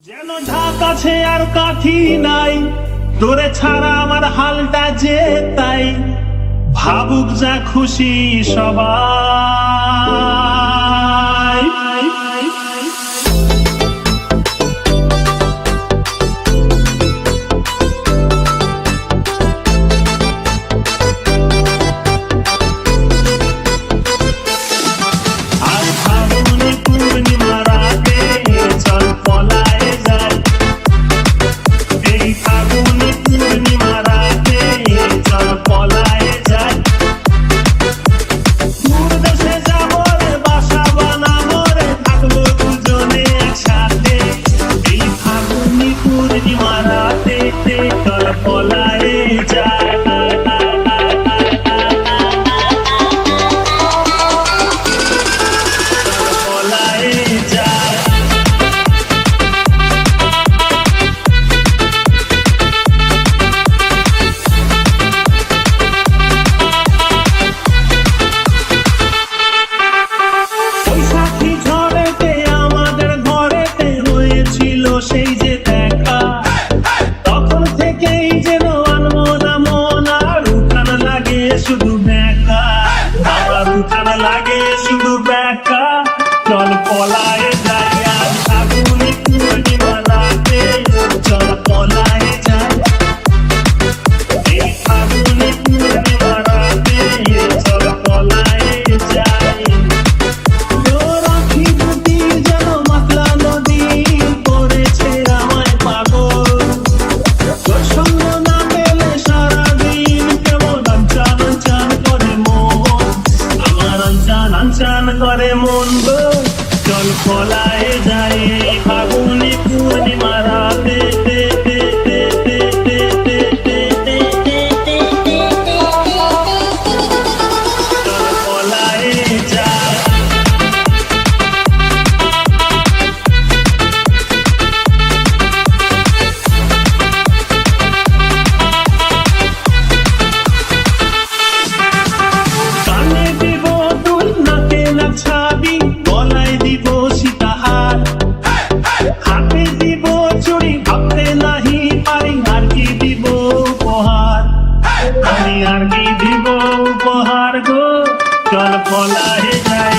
যেন ঢাক আছে আর কাঠি নাই, তোরে ছাড়া আমার হালটা যে তাই। ভাবুক যা খুশি সবাই। আর ফাল্গুনি পূর্ণিমা রাতে চল পলায়ে যাই। এই ফাল্গুনি পূর্ণিমা রাতে চল পলায়ে যাই। দূর দেশে যাবো রে, বাসা বানাবো রে, থাকবো দুজনে একসাথে। এই ফাল্গুনি পূর্ণিমা রাতে চল পলায়ে যাই। পলায়ে যাই। বৈশাখী ঝড়েতে আমাদের ঘরেতে হয়েছিল সেই যে দেখা। তখন থেকেই যেন আনমনা মন, আর উঠান লাগে শুধু বেকা। আমার উঠান লাগে শুধু বেকা। চল পলায়ে যাই আর ফাল্গুনি পূর্ণিমা রাতে চল পলায়ে যাই। এই ফাল্গুনি পূর্ণিমা রাতে চল পলায়ে যাই। তোর আঁখি দুটি যেন মাতলা নদী করেছে আমায় পাগল। তোর সঙ্গ না পেলে সারাদিন কেমন আনচান আনচান করে মন। আমার আনচান আনচান করে মন গো। চল পলায়ে যাই এই ফাল্গুনি পূর্ণিমা রাতে। চল পলায়ে যাই। কানে দিব দুল, নাকে নাচাবি, গলায় দিব সীতাহার, হাতে দিব চুড়ি, ভাবতে নাহি পারি আর কি দিব উপহার। আমি আর কি দিব উপহার গো। চল পলায়ে যাই।